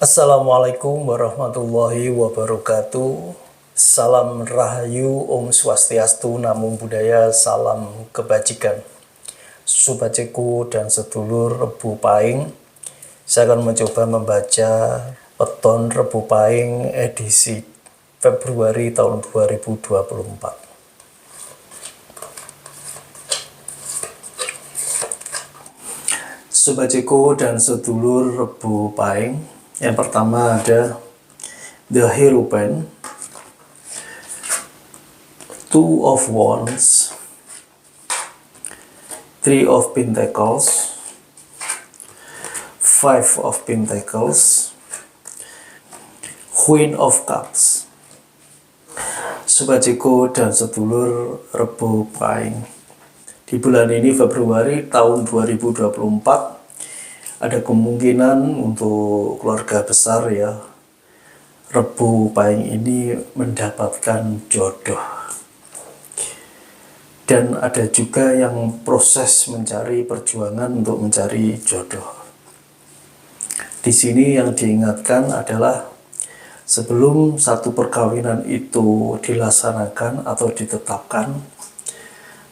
Assalamualaikum warahmatullahi wabarakatuh. Salam Rahayu, Om Swastiastu, Namo Buddhaya, salam kebajikan. Sobatku dan sedulur Rebu Pahing, saya akan mencoba membaca Weton Rebu Pahing edisi Februari tahun 2024. Sobatku dan sedulur Rebu Pahing, yang pertama ada The Hierophant, Two of Wands, Three of Pentacles, Five of Pentacles, Queen of Cups. Sobatku dan sedulur Rebu Pahing, di bulan ini Februari tahun 2024 ada kemungkinan untuk keluarga besar ya Rebu Pahing ini mendapatkan jodoh, dan ada juga yang proses mencari perjuangan untuk mencari jodoh. Di sini yang diingatkan adalah sebelum satu perkawinan itu dilaksanakan atau ditetapkan,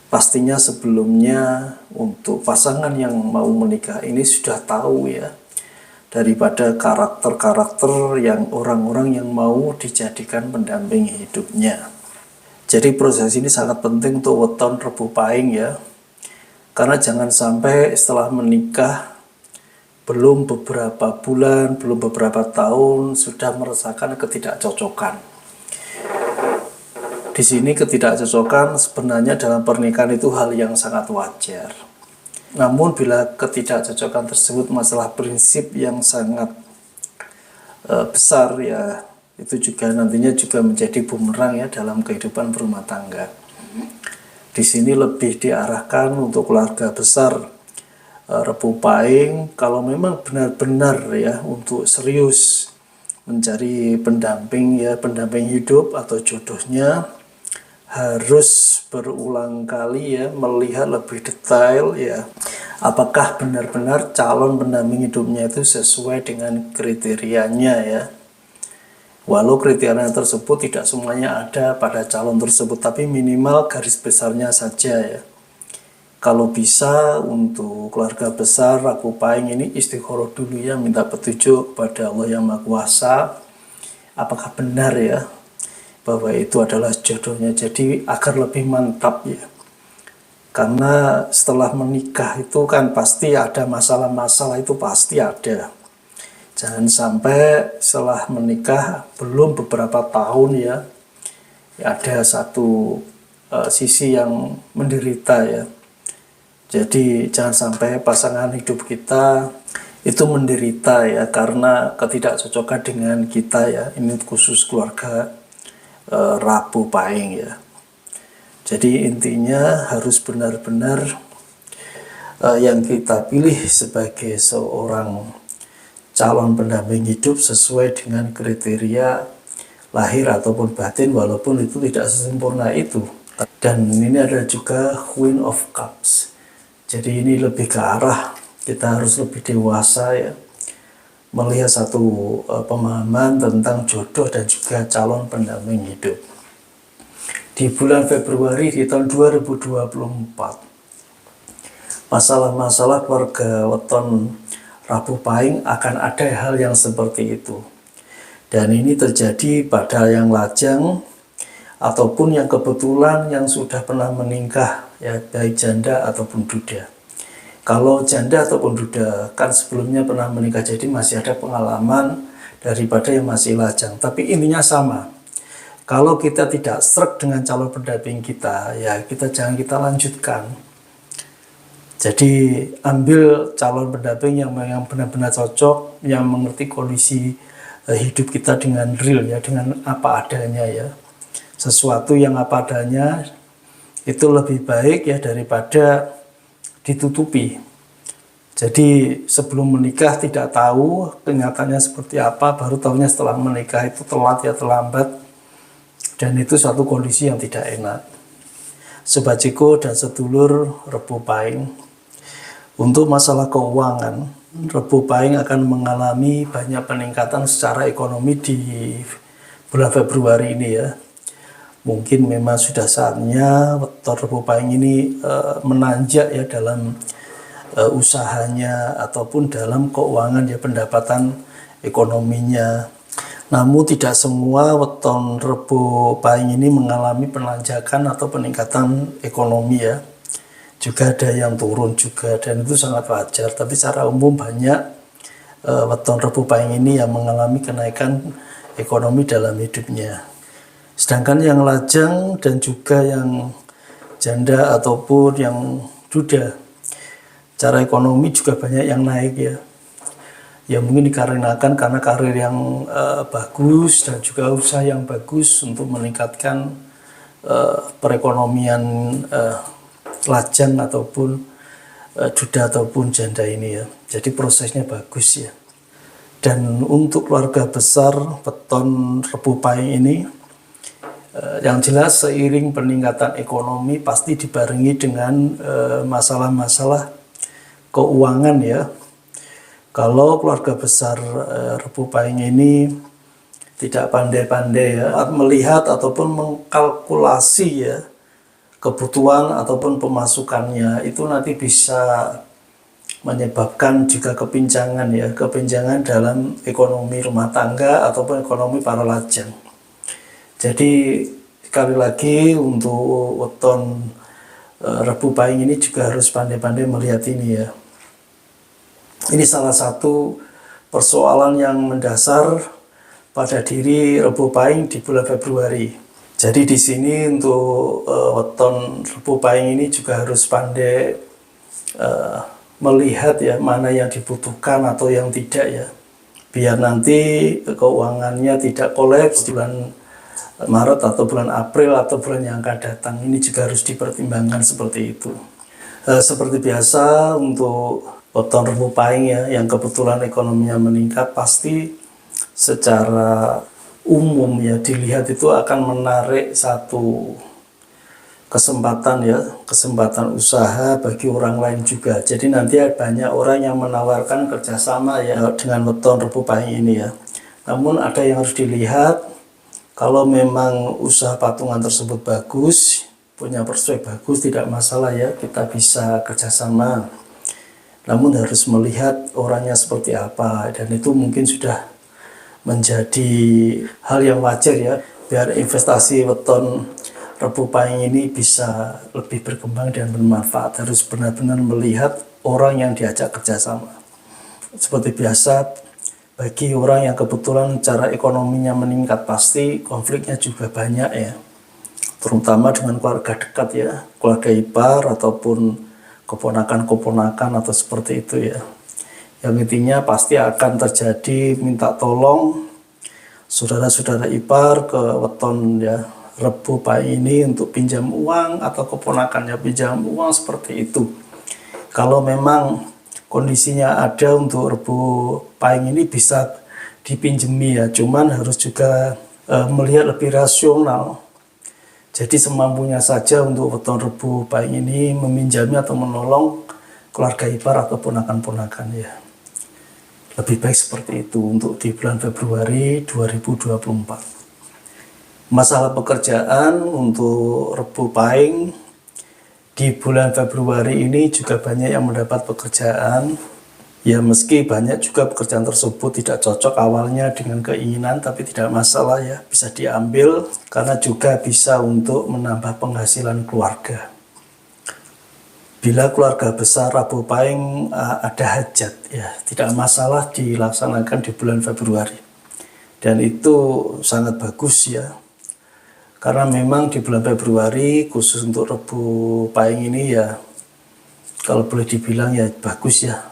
pastinya sebelumnya untuk pasangan yang mau menikah ini sudah tahu ya daripada karakter-karakter yang orang-orang yang mau dijadikan pendamping hidupnya. Jadi proses ini sangat penting untuk weton Rebu Pahing ya, karena jangan sampai setelah menikah belum beberapa bulan, belum beberapa tahun sudah merasakan ketidakcocokan. Di sini ketidakcocokan sebenarnya dalam pernikahan itu hal yang sangat wajar. Namun bila ketidakcocokan tersebut masalah prinsip yang sangat besar ya, itu juga nantinya juga menjadi bumerang ya dalam kehidupan berumah tangga. Di sini lebih diarahkan untuk keluarga besar Rebu Pahing, kalau memang benar-benar ya untuk serius mencari pendamping ya, pendamping hidup atau jodohnya, harus berulang kali ya melihat lebih detail ya apakah benar-benar calon pendamping hidupnya itu sesuai dengan kriterianya ya. Walau kriteria tersebut tidak semuanya ada pada calon tersebut, tapi minimal garis besarnya saja ya. Kalau bisa untuk keluarga besar Rebu Pahing ini istikharah dulu ya, minta petunjuk kepada Allah Yang Maha Kuasa apakah benar ya bahwa itu adalah jodohnya, jadi agar lebih mantap ya. Karena setelah menikah itu kan pasti ada masalah-masalah, itu pasti ada. Jangan sampai setelah menikah belum beberapa tahun ya ada satu sisi yang menderita ya. Jadi jangan sampai pasangan hidup kita itu menderita ya karena ketidakcocokan dengan kita ya. Ini khusus keluarga Rebu Pahing ya. Jadi intinya harus benar-benar yang kita pilih sebagai seorang calon pendamping hidup sesuai dengan kriteria lahir ataupun batin, walaupun itu tidak sesempurna itu. Dan ini ada juga Queen of Cups. Jadi ini lebih ke arah kita harus lebih dewasa ya, melihat satu pemahaman tentang jodoh dan juga calon pendamping hidup. Di bulan Februari di tahun 2024, masalah-masalah keluarga weton Rebu Pahing akan ada hal yang seperti itu. Dan ini terjadi pada yang lajang ataupun yang kebetulan yang sudah pernah menikah ya, baik janda ataupun duda. Kalau janda ataupun duda kan sebelumnya pernah menikah, jadi masih ada pengalaman daripada yang masih lajang. Tapi intinya sama. Kalau kita tidak sreg dengan calon pendamping kita, ya jangan kita lanjutkan. Jadi ambil calon pendamping yang benar-benar cocok, yang mengerti kondisi hidup kita dengan real ya, dengan apa adanya ya. Sesuatu yang apa adanya itu lebih baik ya daripada ditutupi. Jadi sebelum menikah tidak tahu kenyataannya seperti apa, baru tahunya setelah menikah itu telat ya, terlambat, dan itu suatu kondisi yang tidak enak. Sobatku dan sedulur Rebu Pahing, untuk masalah keuangan Rebu Pahing akan mengalami banyak peningkatan secara ekonomi di bulan Februari ini ya. Mungkin memang sudah saatnya weton Rebu Pahing ini menanjak ya dalam usahanya ataupun dalam keuangan ya, pendapatan ekonominya. Namun tidak semua weton Rebu Pahing ini mengalami penanjakan atau peningkatan ekonomi ya. Juga ada yang turun juga, dan itu sangat wajar. Tapi secara umum banyak weton Rebu Pahing ini yang mengalami kenaikan ekonomi dalam hidupnya. Sedangkan yang lajang dan juga yang janda ataupun yang duda, cara ekonomi juga banyak yang naik ya. Ya mungkin dikarenakan karena karir yang bagus dan juga usaha yang bagus untuk meningkatkan perekonomian lajang ataupun duda ataupun janda ini ya. Jadi prosesnya bagus ya. Dan untuk keluarga besar weton Rebu Pahing ini, yang jelas seiring peningkatan ekonomi pasti dibarengi dengan masalah-masalah keuangan ya. Kalau keluarga besar Rebu Pahing ini tidak pandai-pandai ya melihat ataupun mengkalkulasi ya kebutuhan ataupun pemasukannya, itu nanti bisa menyebabkan juga kepinjangan dalam ekonomi rumah tangga ataupun ekonomi para lajang. Jadi sekali lagi untuk weton Rebu Pahing ini juga harus pandai-pandai melihat ini ya. Ini salah satu persoalan yang mendasar pada diri Rebu Pahing di bulan Februari. Jadi di sini untuk weton Rebu Pahing ini juga harus pandai melihat ya mana yang dibutuhkan atau yang tidak ya. Biar nanti keuangannya tidak kolaps di bulan Maret atau bulan April atau bulan yang akan datang. Ini juga harus dipertimbangkan seperti itu. Seperti biasa untuk weton Rebu Pahing ya yang kebetulan ekonominya meningkat, pasti secara umum ya dilihat itu akan menarik satu kesempatan usaha bagi orang lain juga. Jadi nanti banyak orang yang menawarkan kerjasama ya dengan weton Rebu Pahing ini ya. Namun ada yang harus dilihat, kalau memang usaha patungan tersebut bagus, punya prospek bagus, tidak masalah ya, kita bisa kerjasama. Namun harus melihat orangnya seperti apa, dan itu mungkin sudah menjadi hal yang wajar ya, biar investasi weton Rebu Pahing ini bisa lebih berkembang dan bermanfaat. Harus benar-benar melihat orang yang diajak kerjasama. Seperti biasa, bagi orang yang kebetulan cara ekonominya meningkat, pasti konfliknya juga banyak ya, terutama dengan keluarga dekat ya, keluarga ipar ataupun keponakan-keponakan atau seperti itu ya. Yang intinya pasti akan terjadi minta tolong saudara-saudara ipar ke weton ya Rebu Pahing ini untuk pinjam uang, atau keponakannya pinjam uang seperti itu. Kalau memang kondisinya ada untuk Rebu Pahing ini bisa dipinjemi ya, cuman harus juga melihat lebih rasional. Jadi semampunya saja untuk weton Rebu Pahing ini meminjamnya atau menolong keluarga ipar atau ponakan-ponakan ya. Lebih baik seperti itu untuk di bulan Februari 2024. Masalah pekerjaan untuk Rebu Pahing di bulan Februari ini juga banyak yang mendapat pekerjaan. Ya meski banyak juga pekerjaan tersebut tidak cocok awalnya dengan keinginan, tapi tidak masalah ya, bisa diambil karena juga bisa untuk menambah penghasilan keluarga. Bila keluarga besar Rebu Pahing ada hajat ya, tidak masalah dilaksanakan di bulan Februari. Dan itu sangat bagus ya. Karena memang di bulan Februari khusus untuk Rebu Pahing ini ya, kalau boleh dibilang ya bagus ya.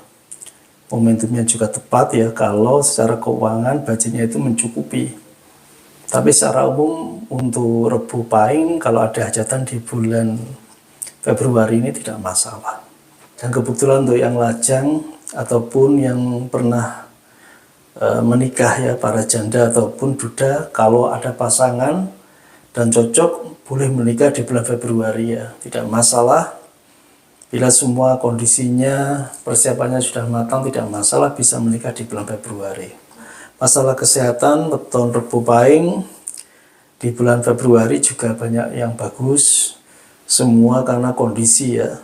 Momentumnya juga tepat ya, kalau secara keuangan budgetnya itu mencukupi. Tapi secara umum untuk Rebu Pahing kalau ada hajatan di bulan Februari ini tidak masalah. Dan kebetulan untuk yang lajang ataupun yang pernah menikah ya, para janda ataupun duda, kalau ada pasangan dan cocok boleh menikah di bulan Februari ya, tidak masalah. Bila semua kondisinya, persiapannya sudah matang, tidak masalah, bisa menikah di bulan Februari. Masalah kesehatan, weton Rebo Pahing di bulan Februari juga banyak yang bagus, semua karena kondisi ya.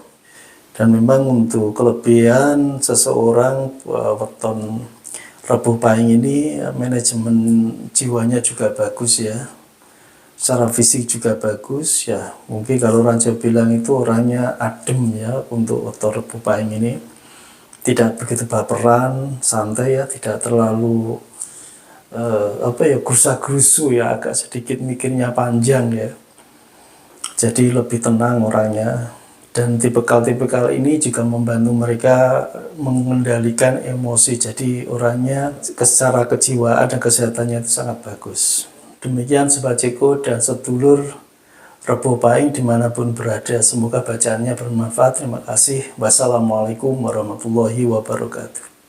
Dan memang untuk kelebihan seseorang weton Rebo Pahing ini, manajemen jiwanya juga bagus ya. Secara fisik juga bagus ya. Mungkin kalau orang Jawa bilang itu orangnya adem ya untuk weton Rebo Pahing ini. Tidak begitu baperan, santai ya, tidak terlalu gerusa-gerusu ya, agak sedikit mikirnya panjang ya. Jadi lebih tenang orangnya. Dan tipikal-tipikal ini juga membantu mereka mengendalikan emosi. Jadi orangnya secara kejiwaan dan kesehatannya itu sangat bagus. Demikian Sobat Ceko dan sedulur Rebo Pahing dimanapun berada. Semoga bacaannya bermanfaat. Terima kasih. Wassalamualaikum warahmatullahi wabarakatuh.